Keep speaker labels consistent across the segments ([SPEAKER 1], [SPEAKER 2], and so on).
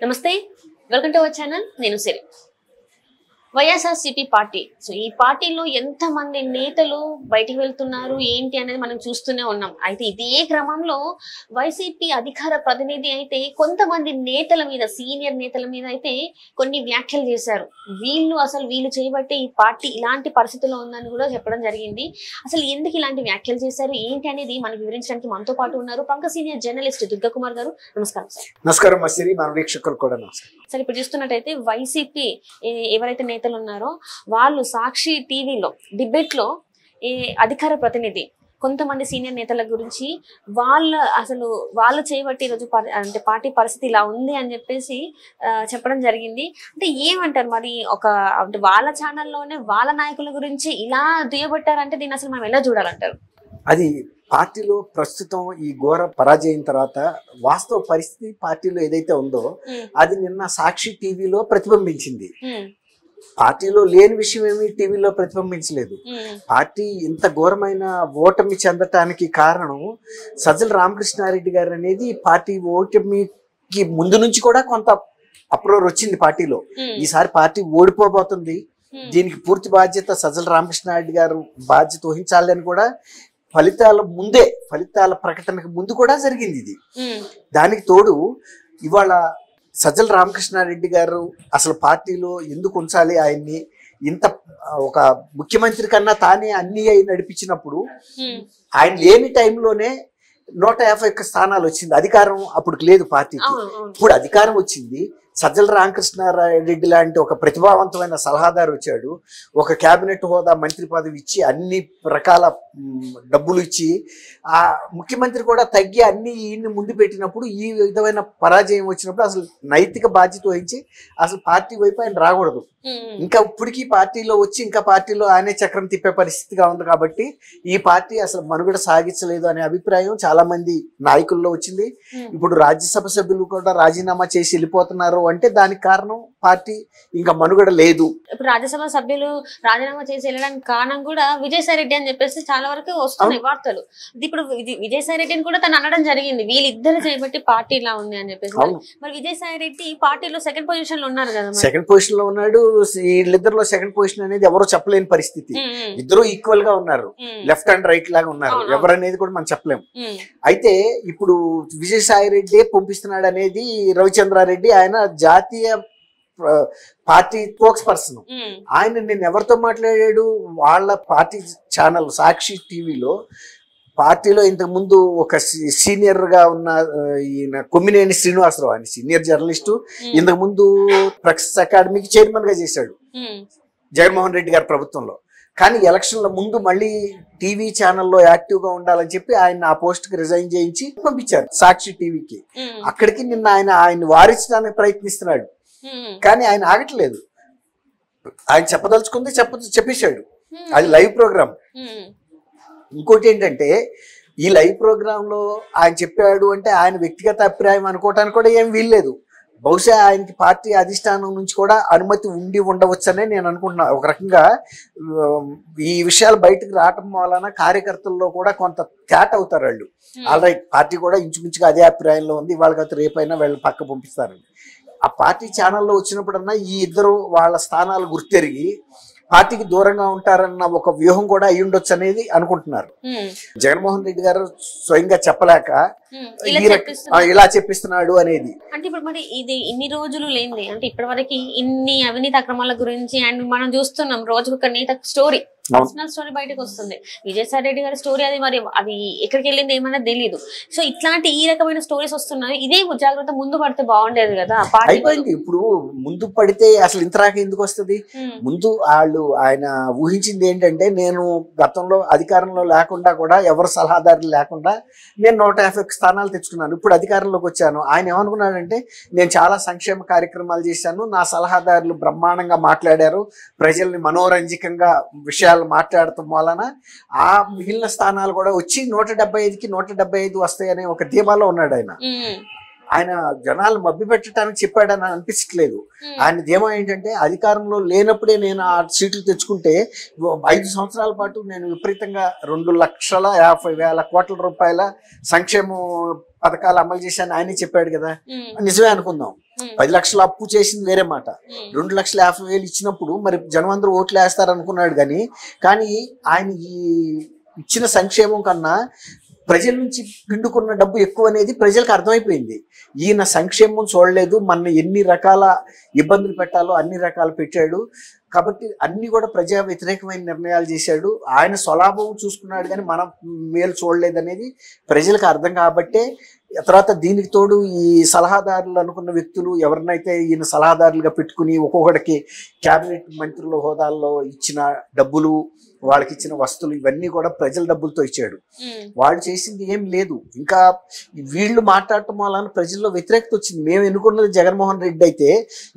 [SPEAKER 1] నమస్తే, welcome to our channel. నేను సిరి. YSRCP party. So ఈ పార్టీలో ఎంతమంది నేతలు బయటికి వెళ్తున్నారు ఏంటి అనేది మనం చూస్తూనే ఉన్నాం. అయితే ఇదే క్రమంలో వైసీపీ అధికార ప్రతినిధి అయితే కొంతమంది నేతల మీద, సీనియర్ నేతల మీద అయితే కొన్ని వ్యాఖ్యలు చేశారు. వీళ్ళు చేయబట్టే ఈ పార్టీ ఇలాంటి పరిస్థితుల్లో ఉందని కూడా చెప్పడం జరిగింది. అసలు ఎందుకు ఇలాంటి వ్యాఖ్యలు చేశారు ఏంటి అనేది మనకు వివరించడానికి మనతో పాటు ఉన్నారు ప్రముఖ సీనియర్ జర్నలిస్ట్ దుర్గా కుమార్ గారు. నమస్కారం సార్.
[SPEAKER 2] నమస్కారం అశ్విని, మన వీక్షకులు కూడా నమస్కారం.
[SPEAKER 1] సార్, ఇప్పుడు చూస్తున్నట్టయితే వైసీపీ ఎవరైతే నేతలు ఉన్నారో వాళ్ళు సాక్షి టీవీలో డిబేట్ లో అధికార ప్రతినిధి కొంతమంది సీనియర్ నేతల గురించి వాళ్ళు చేయబట్టి ఈరోజు అంటే పార్టీ పరిస్థితి ఇలా ఉంది అని చెప్పేసి చెప్పడం జరిగింది. అంటే ఏమంటారు మరి, అంటే వాళ్ళ ఛానల్లోనే వాళ్ళ నాయకుల గురించి ఇలా దుయ్యబట్టారంటే దీన్ని అసలు మనం ఎలా చూడాలంటారు?
[SPEAKER 2] అది పార్టీలో ప్రస్తుతం ఈ ఘోర పరాజయం తర్వాత వాస్తవ పరిస్థితి పార్టీలో ఏదైతే ఉందో అది నిన్న సాక్షి టీవీలో ప్రతిబింబించింది. పార్టీలో లేని విషయం ఏమి టీవీలో ప్రతిబింబించలేదు. పార్టీ ఇంత ఘోరమైన ఓటమి చెందటానికి కారణం సజ్జల రామకృష్ణారెడ్డి గారు అనేది పార్టీ ఓటమికి ముందు నుంచి కూడా కొంత అప్రోర్ వచ్చింది పార్టీలో. ఈసారి పార్టీ ఓడిపోబోతుంది, దీనికి పూర్తి బాధ్యత సజ్జల రామకృష్ణారెడ్డి గారు బాధ్యత వహించాలని కూడా ఫలితాల ప్రకటనకు ముందు కూడా జరిగింది ఇది. దానికి తోడు ఇవాళ సజ్జల రామకృష్ణారెడ్డి గారు అసలు పార్టీలో ఎందుకు ఉంచాలి ఆయన్ని, ఇంత ఒక ముఖ్యమంత్రి కన్నా తానే అన్ని అయి నడిపించినప్పుడు ఆయన లేని టైంలోనే 151 స్థానాలు వచ్చింది. అధికారం అప్పుడు లేదు పార్టీకి, ఇప్పుడు అధికారం వచ్చింది. సజ్జల రామకృష్ణారెడ్డి లాంటి ఒక ప్రతిభావంతమైన సలహాదారు వచ్చాడు, ఒక కేబినెట్ హోదా మంత్రి పదవి ఇచ్చి అన్ని రకాల డబ్బులు ఇచ్చి ఆ ముఖ్యమంత్రి కూడా తగ్గి అన్ని ఈయన్ని ముందు పెట్టినప్పుడు ఈ విధమైన పరాజయం వచ్చినప్పుడు అసలు నైతిక బాధ్యత వహించి అసలు పార్టీ వైపు ఆయన రాకూడదు. ఇంకా ఇప్పటికీ పార్టీలో వచ్చి ఇంకా పార్టీలో ఆయనే చక్రం తిప్పే పరిస్థితిగా ఉంది. కాబట్టి ఈ పార్టీ అసలు మనుగడ సాగించలేదు అనే అభిప్రాయం చాలా మంది నాయకుల్లో వచ్చింది. ఇప్పుడు రాజ్యసభ సభ్యులు కూడా రాజీనామా చేసి వెళ్ళిపోతున్నారు అంటే దానికి కారణం పార్టీ ఇంకా మనుగడ లేదు.
[SPEAKER 1] ఇప్పుడు రాజ్యసభ సభ్యులు రాజీనామా చేసి వెళ్ళడానికి కారణం కూడా విజయసాయి రెడ్డి అని చెప్పేసి చాలా వరకు వస్తున్నాయి వార్తలు. ఇప్పుడు విజయసాయి రెడ్డిని కూడా తను అనడం జరిగింది, వీళ్ళిద్దరు చేయబట్టి పార్టీ ఇలా ఉంది అని చెప్పేసి. మరి విజయసాయి రెడ్డి పార్టీలో సెకండ్ పొజిషన్ లో ఉన్నారు కదా.
[SPEAKER 2] సెకండ్ పొజిషన్ లో ఉన్నాడు. వీళ్ళిద్దరిలో సెకండ్ పొజిషన్ అనేది ఎవరో చెప్పలేని పరిస్థితి. ఇద్దరు ఈక్వల్ గా ఉన్నారు, లెఫ్ట్ అండ్ రైట్ లాగా ఉన్నారు. ఎవరనేది కూడా మనం చెప్పలేము. అయితే ఇప్పుడు విజయసాయి రెడ్డి పంపిస్తున్నాడు అనేది రవిచంద్రారెడ్డి, ఆయన జాతీయ పార్టీ స్పోక్స్ పర్సన్. ఆయన నేను ఎవరితో మాట్లాడాడు, వాళ్ళ పార్టీ ఛానల్ సాక్షి టీవీలో పార్టీలో ఇంతకు ముందు ఒక సీనియర్ గా ఉన్న ఈయన కొమ్మినేని శ్రీనివాసరావు, ఆయన సీనియర్ జర్నలిస్టు, ఇంతకు ముందు ప్రెస్ అకాడమీకి చైర్మన్ గా చేశాడు జగన్మోహన్ రెడ్డి గారి ప్రభుత్వంలో. కానీ ఎలక్షన్ల ముందు మళ్ళీ టీవీ ఛానల్లో యాక్టివ్ గా ఉండాలని చెప్పి ఆయన ఆ పోస్ట్ కి రిజైన్ చేయించి పంపించారు సాక్షి టీవీకి. అక్కడికి నిన్న ఆయన వారించడానికి ప్రయత్నిస్తున్నాడు, కానీ ఆయన ఆగట్లేదు. ఆయన చెప్పదలుచుకుంది చెప్పేశాడు. అది లైవ్ ప్రోగ్రామ్. ఇంకోటి ఏంటంటే ఈ లైవ్ ప్రోగ్రామ్ లో ఆయన చెప్పాడు అంటే ఆయన వ్యక్తిగత అభిప్రాయం అనుకోవటానికి కూడా ఏం వీల్లేదు. బహుశా ఆయనకి పార్టీ అధిష్టానం నుంచి కూడా అనుమతి ఉండవచ్చనే నేను అనుకుంటున్నా. ఒక రకంగా ఈ విషయాలు బయటకు రావటం వలన కార్యకర్తల్లో కూడా కొంత తేట అవుతారు వాళ్ళు. ఆల్రైట్, పార్టీ కూడా ఇంచుమించుగా అదే అభిప్రాయంలో ఉంది, వాళ్ళకి రేపైనా వీళ్ళు పక్క పంపిస్తారని. ఆ పార్టీ ఛానల్లో వచ్చినప్పుడన్నా ఈ ఇద్దరు వాళ్ళ స్థానాలు గుర్తెరిగి పార్టీకి దూరంగా ఉంటారన్న ఒక వ్యూహం కూడా అయి ఉండొచ్చు అనేది అనుకుంటున్నారు. జగన్మోహన్ రెడ్డి గారు స్వయంగా చెప్పలేక ఇలా చెప్పిస్తున్నాడు అనేది.
[SPEAKER 1] అంటే ఇప్పుడు మరి ఇది ఇన్ని రోజులు లేనిది, అంటే ఇప్పటి వరకు ఇన్ని అవినీతి అక్రమాల గురించి అండ్ మనం చూస్తున్నాం రోజుకు ఒక నేత స్టోరీ, పర్సనల్ స్టోరీ బయటకు వస్తుంది. విజయసాయి రెడ్డి గారి స్టోరీ అది మరి అది ఎక్కడికి వెళ్ళింది ఏమన్నా తెలియదు. సో ఇట్లాంటి ఈ రకమైన స్టోరీస్ వస్తున్నాయి. ఇదే జాగ్రత్త ముందు పడితే బాగుండేది కదా.
[SPEAKER 2] అయిపోయింది. ఇప్పుడు ముందు పడితే అసలు ఇంతరాక ఎందుకు వస్తుంది? ముందు ఆయన ఊహించింది ఏంటంటే, నేను గతంలో అధికారంలో లేకుండా కూడా ఎవరు సలహాదారులు లేకుండా నేను 151 స్థానాలు తెచ్చుకున్నాను, ఇప్పుడు అధికారంలోకి వచ్చాను. ఆయన ఏమనుకున్నాడంటే, నేను చాలా సంక్షేమ కార్యక్రమాలు చేశాను, నా సలహాదారులు బ్రహ్మాండంగా మాట్లాడారు, ప్రజల్ని మనోరంజకంగా విషయాలు మాట్లాడటం వలన ఆ మిగిలిన స్థానాలు కూడా వచ్చి 175కి 175 వస్తాయనే ఒక ధీమాలో ఉన్నాడు ఆయన. ఆయన జనాలు మభ్య పెట్టడానికి చెప్పాడని అనిపించట్లేదు. ఆయనది ఏమో ఏంటంటే అధికారంలో లేనప్పుడే నేను ఆ సీట్లు తెచ్చుకుంటే 5 సంవత్సరాల పాటు నేను విపరీతంగా 2,50,000 కోట్ల రూపాయల సంక్షేమ పథకాలు అమలు చేశాను ఆయనే చెప్పాడు కదా. నిజమే అనుకుందాం. 10 లక్షల అప్పు చేసింది వేరే మాట. 2,50,000 ఇచ్చినప్పుడు మరి జనం అందరూ ఓట్లు వేస్తారు అనుకున్నాడు. కానీ ఆయన ఈ ఇచ్చిన సంక్షేమం కన్నా ప్రజల నుంచి పిండుకున్న డబ్బు ఎక్కువ అనేది ప్రజలకు అర్థమైపోయింది. ఈయన సంక్షేమం చూడలేదు, మన ఎన్ని రకాల ఇబ్బందులు పెట్టాలో అన్ని రకాలు పెట్టాడు. కాబట్టి అన్ని కూడా ప్రజా వ్యతిరేకమైన నిర్ణయాలు చేశాడు. ఆయన స్వలాభం చూసుకున్నాడు కానీ మన మేలు చూడలేదు అనేది ప్రజలకు అర్థం. కాబట్టే తర్వాత దీనికి తోడు ఈ సలహాదారులు అనుకున్న వ్యక్తులు ఎవరినైతే ఈయన సలహాదారులుగా పెట్టుకుని ఒక్కొక్కడికి క్యాబినెట్ మంత్రుల హోదాల్లో ఇచ్చిన డబ్బులు, వాళ్ళకి ఇచ్చిన వస్తువులు ఇవన్నీ కూడా ప్రజల డబ్బులతో ఇచ్చాడు. వాళ్ళు చేసింది ఏం లేదు. ఇంకా వీళ్ళు మాట్లాడటం వలన ప్రజల్లో వ్యతిరేకత వచ్చింది. మేము ఎన్నుకున్నది జగన్మోహన్ రెడ్డి అయితే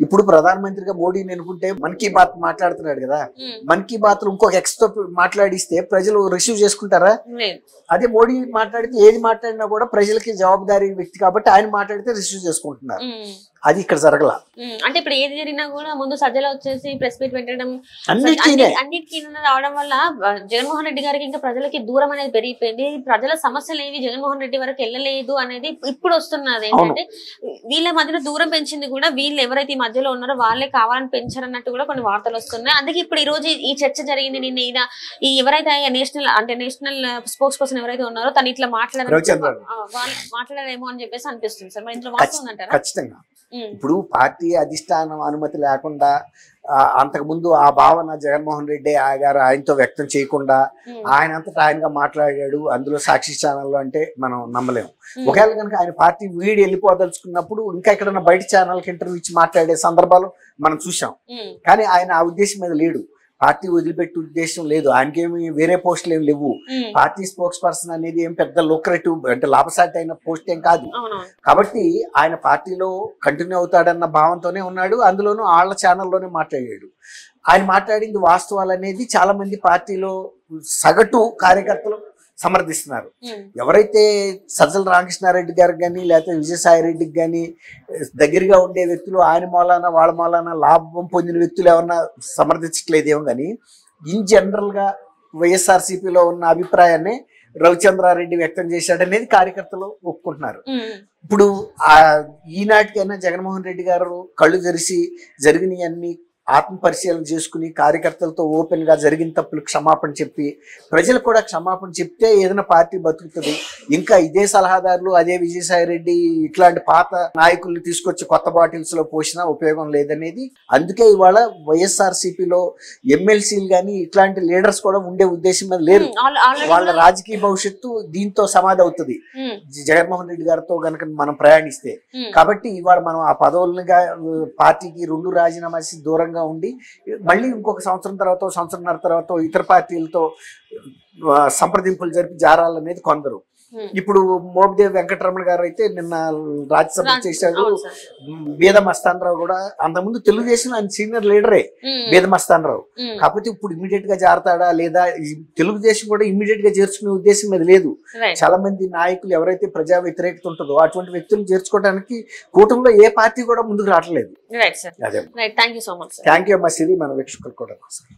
[SPEAKER 2] ఇప్పుడు ప్రధానమంత్రిగా మోడీని ఎన్నుకుంటే మన్ కీ బాత్ మాట్లాడుతున్నాడు కదా. మన్ కీ బాత్ ఇంకొక ఎక్స్ తో మాట్లాడిస్తే ప్రజలు రిసీవ్ చేసుకుంటారా? అదే మోడీ మాట్లాడితే ఏది మాట్లాడినా కూడా ప్రజలకి జవాబుదారీ వ్యక్తి కాబట్టి ఆయన మాట్లాడితే రిసీవ్ చేసుకుంటున్నారు. అది ఇక్కడ జరగల.
[SPEAKER 1] అంటే ఇప్పుడు ఏది జరిగినా కూడా ముందు సజ్జల వచ్చేసి ప్రెస్ మీట్ పెట్టడం అన్నిటికీ రావడం వల్ల జగన్మోహన్ రెడ్డి గారికి ఇంకా ప్రజలకి దూరం అనేది పెరిగిపోయింది. ప్రజల సమస్యలు ఏవి జగన్మోహన్ రెడ్డి వరకు వెళ్ళలేదు అనేది ఇప్పుడు వస్తున్నది. ఏంటంటే వీళ్ళ మధ్యన దూరం పెంచింది కూడా వీళ్ళు ఎవరైతే ఈ మధ్యలో ఉన్నారో వాళ్ళే కావాలని పెంచారన్నట్టు కూడా కొన్ని వార్తలు వస్తున్నాయి. అందుకే ఇప్పుడు ఈ రోజు ఈ చర్చ జరిగింది. నిన్న ఈయన ఈ ఎవరైతే నేషనల్ స్పోక్స్ పర్సన్ ఎవరైతే ఉన్నారో తను ఇట్లా మాట్లాడారేమో అని చెప్పేసి అనిపిస్తుంది సార్. మరి ఇంట్లో వాస్తవం అంటారా?
[SPEAKER 2] ఖచ్చితంగా. ఇప్పుడు పార్టీ అధిష్టానం అనుమతి లేకుండా అంతకుముందు ఆ భావన జగన్మోహన్ రెడ్డి గారు ఆయనతో వ్యక్తం చేయకుండా ఆయన అంతటా ఆయనగా మాట్లాడాడు. అందులో సాక్షి ఛానల్లో అంటే మనం నమ్మలేము. ఒకవేళ కనుక ఆయన పార్టీ వీడి వెళ్ళిపోదలుచుకున్నప్పుడు ఇంకా ఎక్కడన్నా బయట ఛానల్కి ఇంటర్వ్యూ ఇచ్చి మాట్లాడే సందర్భాలు మనం చూసాం. కానీ ఆయన ఆ ఉద్దేశం మీద లేడు. పార్టీ వదిలిపెట్టే ఉద్దేశం లేదు. ఆయనకేమి వేరే పోస్టులు ఏమి లేవు. పార్టీ స్పోక్స్ పర్సన్ అనేది ఏం పెద్ద లూక్రేటివ్ అంటే లాభసాటి అయిన పోస్ట్ ఏం కాదు. కాబట్టి ఆయన పార్టీలో కంటిన్యూ అవుతాడన్న భావంతోనే ఉన్నాడు. అందులోనూ వాళ్ళ ఛానల్లోనే మాట్లాడాడు. ఆయన మాట్లాడింది వాస్తవాలు అనేది చాలా మంది పార్టీలో సగటు కార్యకర్తలు సమర్థిస్తున్నారు. ఎవరైతే సజ్జల రామకృష్ణారెడ్డి గారికి కానీ లేకపోతే విజయసాయి రెడ్డికి కానీ దగ్గరగా ఉండే వ్యక్తులు ఆయన మూలాన వాళ్ళ మూలాన లాభం పొందిన వ్యక్తులు ఏమన్నా సమర్థించట్లేదేమో కానీ ఇన్ జనరల్గా వైఎస్ఆర్సీపీలో ఉన్న అభిప్రాయాన్ని రవిచంద్రారెడ్డి వ్యక్తం చేశాడనేది కార్యకర్తలు ఒప్పుకుంటున్నారు. ఇప్పుడు ఈనాటికైనా జగన్మోహన్ రెడ్డి గారు కళ్ళు తెరిచి జరిగినవన్నీ ఆత్మ పరిశీలన చేసుకుని కార్యకర్తలతో ఓపెన్ గా జరిగిన తప్పులు క్షమాపణ చెప్పి ప్రజలు కూడా క్షమాపణ చెప్తే ఏదైనా పార్టీ బతుకుతుంది. ఇంకా ఇదే సలహాదారులు అదే విజయసాయి రెడ్డి ఇట్లాంటి పాత నాయకుల్ని తీసుకొచ్చి కొత్త బాటిల్స్ లో పోసినా ఉపయోగం లేదనేది. అందుకే ఇవాళ వైఎస్ఆర్సీపీలో ఎమ్మెల్సీలు కానీ ఇట్లాంటి లీడర్స్ కూడా ఉండే ఉద్దేశం మీద లేరు. వాళ్ళ రాజకీయ భవిష్యత్తు దీంతో సమాధి అవుతుంది జగన్మోహన్ రెడ్డి గారితో గనక మనం ప్రయాణిస్తే. కాబట్టి ఇవాళ మనం ఆ పదవులుగా పార్టీకి 2 రాజీనామా చేసి దూరంగా ఉండి మళ్ళీ ఇంకొక సంవత్సరం తర్వాత సంవత్సరంన్నర తర్వాత ఇతర పార్టీలతో సంప్రదింపులు జరిపి జారాలనేది కొందరు. ఇప్పుడు మోపిదేవి వెంకటరమణ గారు అయితే నిన్న రాజ్యసభ చేశాడు. బీద మస్తానరావు కూడా అంతకుముందు తెలుగుదేశం ఆయన సీనియర్ లీడరే బీద మస్తానరావు. కాకపోతే ఇప్పుడు ఇమీడియట్ గా జారుతాడా లేదా తెలుగుదేశం కూడా ఇమీడియట్ గా చేర్చుకునే ఉద్దేశం మీద లేదు. చాలా మంది నాయకులు ఎవరైతే ప్రజా వ్యతిరేకత ఉంటుందో అటువంటి వ్యక్తులు చేర్చుకోవడానికి కూటమిలో ఏ పార్టీ కూడా ముందుకు రావట్లేదు. అదే థ్యాంక్ యూ అమ్మా సిరి మన వీక్షకులు కూడా.